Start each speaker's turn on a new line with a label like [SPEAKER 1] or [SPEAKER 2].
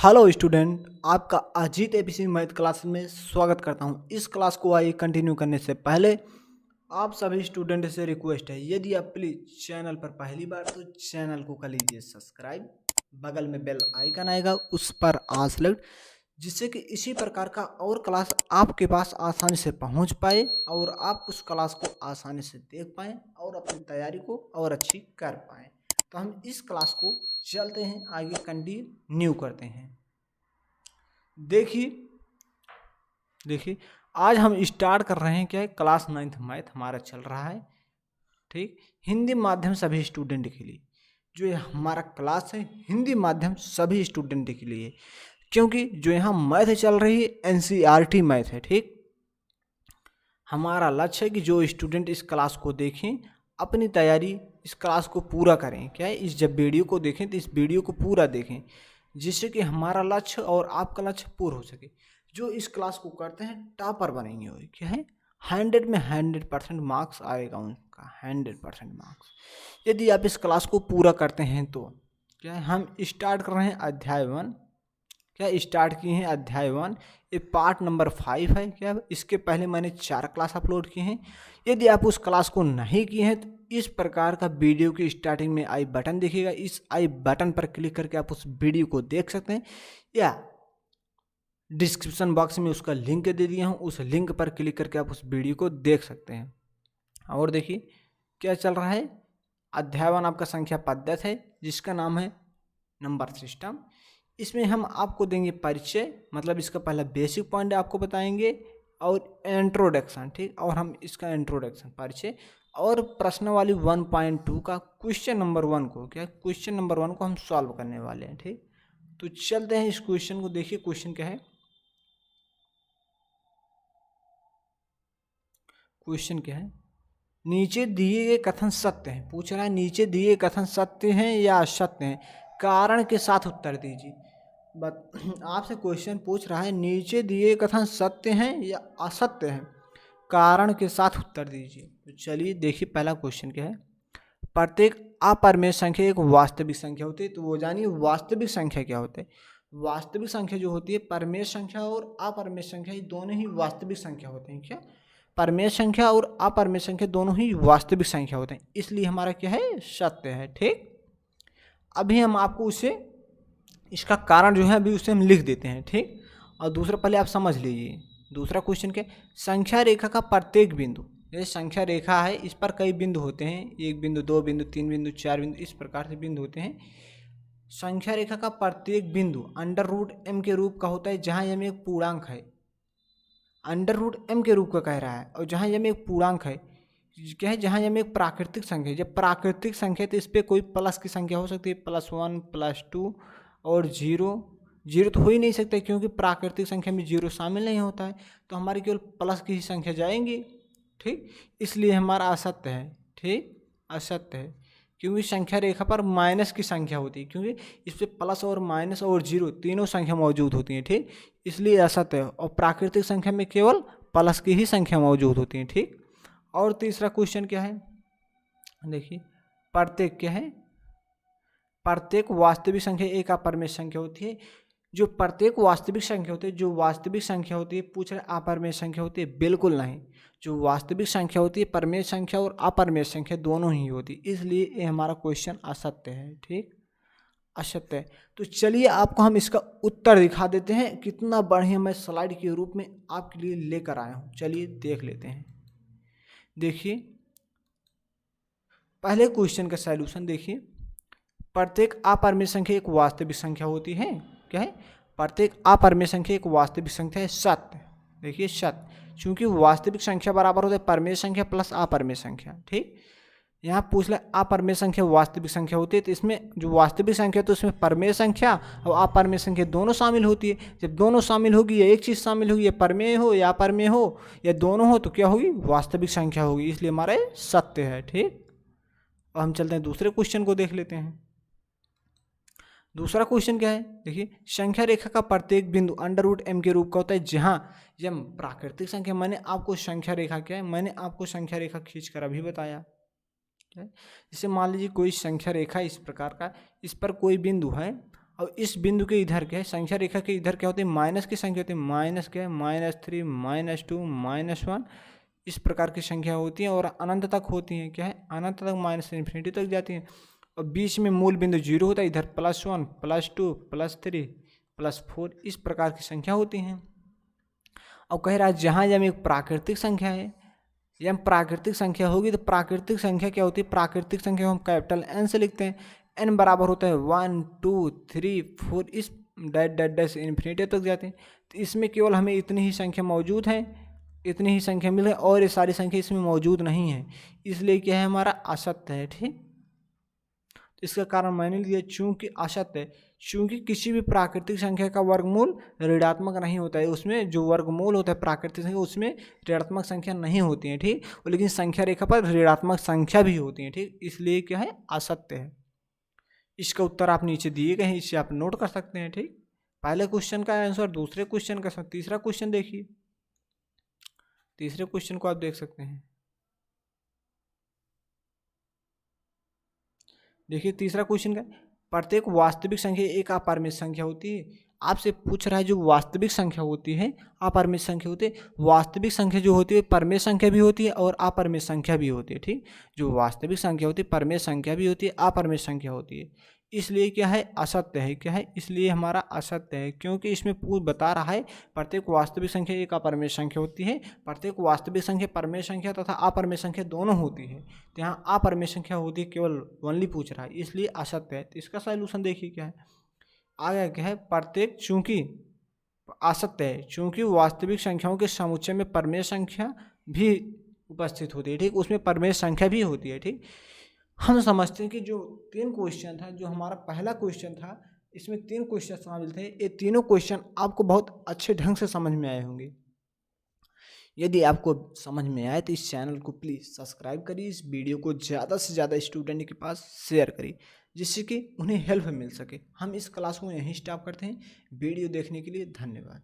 [SPEAKER 1] Hello student, आपका Ajit APC math class में स्वागत करता हूं। इस क्लास को आइए कंटिन्यू करने से पहले आप सभी स्टूडेंट से रिक्वेस्ट है, यदि आप प्लीज़ चैनल पर पहली बार तो चैनल को कर लीजिए सब्सक्राइब। बगल में बेल आइकन आएगा, उस पर ऑल सेलेक्ट, जिससे कि इसी प्रकार का और क्लास आपके पास आसानी से पहुंच पाए और आप उस क्लास को आसानी से देख पाएँ और अपनी तैयारी को और अच्छी कर पाएँ। तो हम इस क्लास को चलते हैं आगे, कंटिन्यू करते हैं। देखिए देखिए आज हम स्टार्ट कर रहे हैं क्या है, क्लास 9th मैथ हमारा चल रहा है। ठीक, हिंदी माध्यम सभी स्टूडेंट के लिए जो ये हमारा क्लास है, हिंदी माध्यम सभी स्टूडेंट के लिए, क्योंकि जो यहाँ मैथ चल रही है एनसीईआरटी मैथ है। ठीक, हमारा लक्ष्य है कि जो स्टूडेंट इस क्लास को देखें, अपनी तैयारी इस क्लास को पूरा करें। क्या है, इस जब वीडियो को देखें तो इस वीडियो को पूरा देखें, जिससे कि हमारा लक्ष्य और आपका लक्ष्य पूर्ण हो सके। जो इस क्लास को करते हैं टॉपर बनेंगे। और क्या है, 100 में 100% मार्क्स आएगा उनका, 100% मार्क्स, यदि आप इस क्लास को पूरा करते हैं तो। क्या है, हम स्टार्ट कर रहे हैं अध्याय 1। क्या स्टार्ट किए हैं अध्याय 1, ये पार्ट नंबर 5 है। क्या इसके पहले मैंने 4 क्लास अपलोड किए हैं। यदि आप उस क्लास को नहीं किए हैं तो इस प्रकार का वीडियो की स्टार्टिंग में आई बटन दिखेगा, इस आई बटन पर क्लिक करके आप उस वीडियो को देख सकते हैं, या डिस्क्रिप्शन बॉक्स में उसका लिंक दे दिया हूँ, उस लिंक पर क्लिक करके आप उस वीडियो को देख सकते हैं। और देखिए क्या चल रहा है, अध्याय 1 आपका संख्या पद्धति है, जिसका नाम है नंबर सिस्टम। इसमें हम आपको देंगे परिचय, मतलब इसका पहला बेसिक पॉइंट आपको बताएंगे, और इंट्रोडक्शन। ठीक, और हम इसका इंट्रोडक्शन परिचय और प्रश्न वाली 1.2 का क्वेश्चन नंबर 1 को, क्या क्वेश्चन नंबर 1 को हम सॉल्व करने वाले हैं। ठीक, तो चलते हैं इस क्वेश्चन को। देखिए क्वेश्चन क्या है, क्वेश्चन क्या है, नीचे दिए गए कथन सत्य हैं। पूछ रहा है नीचे दिए कथन सत्य हैं या असत्य हैं, कारण के साथ उत्तर दीजिए। बट आपसे क्वेश्चन पूछ रहा है नीचे दिए कथन सत्य हैं या असत्य हैं, कारण के साथ उत्तर दीजिए। तो चलिए देखिए पहला क्वेश्चन क्या है, प्रत्येक अपरिमेय संख्या एक वास्तविक संख्या होती है। तो वो जानिए वास्तविक संख्या क्या होता है। वास्तविक संख्या जो होती है, परिमेय संख्या और अपरिमेय संख्या ये दोनों ही वास्तविक संख्या होते हैं। क्या, परिमेय संख्या और अपरिमेय संख्या दोनों ही वास्तविक संख्या होते हैं, इसलिए हमारा क्या है, सत्य है। ठीक, अभी हम आपको उसे इसका कारण जो है अभी उसे हम लिख देते हैं। ठीक, और दूसरा पहले आप समझ लीजिए। दूसरा क्वेश्चन क्या, संख्या रेखा का प्रत्येक बिंदु, जैसे संख्या रेखा है इस पर कई बिंदु होते हैं, 1 बिंदु, 2 बिंदु, 3 बिंदु, 4 बिंदु, इस प्रकार से बिंदु होते हैं। संख्या रेखा का प्रत्येक बिंदु अंडर रूट एम के रूप का होता है, जहाँ यम एक पूर्णांक है, अंडर रूट एम के रूप का कह रहा है, और जहाँ यम एक पूर्णांक है, क्या है, जहाँ यम एक प्राकृतिक संख्या है। जब प्राकृतिक संख्या तो इस पर कोई प्लस की संख्या हो सकती है, +1, +2 और 0। जीरो तो हो ही नहीं सकता, क्योंकि प्राकृतिक संख्या में 0 शामिल नहीं होता है, तो हमारी केवल प्लस की ही संख्या जाएंगी। ठीक, इसलिए हमारा असत्य है। ठीक, असत्य है, क्योंकि संख्या रेखा पर माइनस की संख्या होती है, क्योंकि इस पर प्लस और माइनस और 0 तीनों संख्या मौजूद होती हैं। ठीक, इसलिए असत्य है, और प्राकृतिक संख्या में केवल प्लस की ही संख्या मौजूद होती है। ठीक, और तीसरा क्वेश्चन क्या है, देखिए प्रत्येक क्या है, प्रत्येक वास्तविक संख्या एक अपरिमेय संख्या होती है। जो प्रत्येक वास्तविक संख्या होती है, जो वास्तविक संख्या होती है, पूछ रहे अपरिमेय संख्या होती है, बिल्कुल नहीं। जो वास्तविक संख्या होती है, परिमेय संख्या और अपरिमेय संख्या दोनों ही होती है, इसलिए ये हमारा क्वेश्चन असत्य है। ठीक, असत्य है। तो चलिए आपको हम इसका उत्तर दिखा देते हैं, कितना बढ़िया मैं स्लाइड के रूप में आपके लिए लेकर आया हूँ। चलिए देख लेते हैं। देखिए पहले क्वेश्चन का सॉल्यूशन देखिए, प्रत्येक अपरिमेय संख्या एक वास्तविक संख्या होती है। क्या है, प्रत्येक अपरिमेय संख्या एक वास्तविक संख्या है, सत्य। देखिए सत्य, क्योंकि वास्तविक संख्या बराबर होता है परिमेय संख्या प्लस अपरिमेय संख्या। ठीक, यहाँ पूछ ले अपरिमेय संख्या वास्तविक संख्या होती है, तो इसमें जो वास्तविक संख्या तो उसमें परिमेय संख्या और अपरिमेय संख्या दोनों शामिल होती है। जब दोनों शामिल होगी, या एक चीज़ शामिल होगी, या परिमेय हो या अपरिमेय हो या दोनों हो, तो क्या होगी, वास्तविक संख्या होगी, इसलिए हमारा सत्य है। ठीक, अब हम चलते हैं दूसरे क्वेश्चन को देख लेते हैं। दूसरा क्वेश्चन क्या है, देखिए संख्या रेखा का प्रत्येक बिंदु अंडर रूट एम के रूप का होता है, जहाँ यम प्राकृतिक संख्या। मैंने आपको संख्या रेखा क्या है, मैंने आपको संख्या रेखा खींचकर अभी बताया। क्या है, जैसे मान लीजिए कोई संख्या रेखा इस प्रकार का, इस पर कोई बिंदु है और इस बिंदु के इधर क्या है, संख्या रेखा के इधर क्या होती है, माइनस की संख्या होती है, माइनस क्या है, -3 -2 -1 इस प्रकार की संख्या होती हैं और अनंत तक होती हैं, क्या है, अनंत तक माइनस से इन्फिनिटी तक जाती हैं। और बीच में मूल बिंदु 0 होता है, इधर +1 +2 +3 +4 इस प्रकार की संख्या होती हैं। और कह रहा है जहाँ यम एक प्राकृतिक संख्या है, यम प्राकृतिक संख्या होगी, तो प्राकृतिक संख्या क्या होती है, प्राकृतिक संख्या हम कैपिटल N से लिखते हैं, n बराबर होता है 1 2 3 4 इस डैश डैश डैश इन्फिनिटी तक जाते हैं। तो इसमें केवल हमें इतनी ही संख्या मौजूद है, इतनी ही संख्या मिल है और ये सारी संख्या इसमें मौजूद नहीं है, इसलिए क्या है, हमारा असत्य है। ठीक, इसका कारण मैंने लिया चूंकि असत्य है, चूंकि किसी भी प्राकृतिक संख्या का वर्गमूल ऋणात्मक नहीं होता है, उसमें जो वर्गमूल होता है प्राकृतिक संख्या उसमें ऋणात्मक संख्या नहीं होती है। ठीक, लेकिन संख्या रेखा पर ऋणात्मक संख्या भी होती है। ठीक, इसलिए क्या है, असत्य है। इसका उत्तर आप नीचे दिए गए हैं, इसे आप नोट कर सकते हैं। ठीक, पहले क्वेश्चन का आंसर, दूसरे क्वेश्चन का, तीसरा क्वेश्चन देखिए, तीसरे क्वेश्चन को आप देख सकते हैं। देखिए तीसरा क्वेश्चन का, प्रत्येक वास्तविक संख्या एक अपरिमित संख्या होती है। आपसे पूछ रहा है जो वास्तविक संख्या होती है अपरिमित संख्या होती है, वास्तविक संख्या जो होती है परिमित संख्या भी होती है और अपरिमित संख्या भी होती है। ठीक, जो वास्तविक संख्या होती है परिमित संख्या भी होती है, अपरिमित संख्या होती है, इसलिए क्या है, असत्य है। क्या है, इसलिए हमारा असत्य है, क्योंकि इसमें पूछ बता रहा है प्रत्येक वास्तविक संख्या एक अपरिमेय संख्या होती है, प्रत्येक वास्तविक संख्या परिमेय संख्या तथा अपरिमेय संख्या दोनों होती है। तो यहाँ अपरिमेय संख्या होती है, केवल ओनली पूछ रहा है, इसलिए असत्य है। तो इसका सॉल्यूशन देखिए क्या है, आगे क्या है, प्रत्येक, चूंकि असत्य है, चूंकि वास्तविक संख्याओं के समुच्चय में परिमेय संख्या भी उपस्थित होती है। ठीक, उसमें परिमेय संख्या भी होती है। ठीक, हम समझते हैं कि जो 3 क्वेश्चन था, जो हमारा पहला क्वेश्चन था, इसमें 3 क्वेश्चन शामिल थे, ये तीनों क्वेश्चन आपको बहुत अच्छे ढंग से समझ में आए होंगे। यदि आपको समझ में आए तो इस चैनल को प्लीज़ सब्सक्राइब करिए, इस वीडियो को ज़्यादा से ज़्यादा स्टूडेंट के पास शेयर करिए, जिससे कि उन्हें हेल्प मिल सके। हम इस क्लास को यहीं स्टॉप करते हैं। वीडियो देखने के लिए धन्यवाद।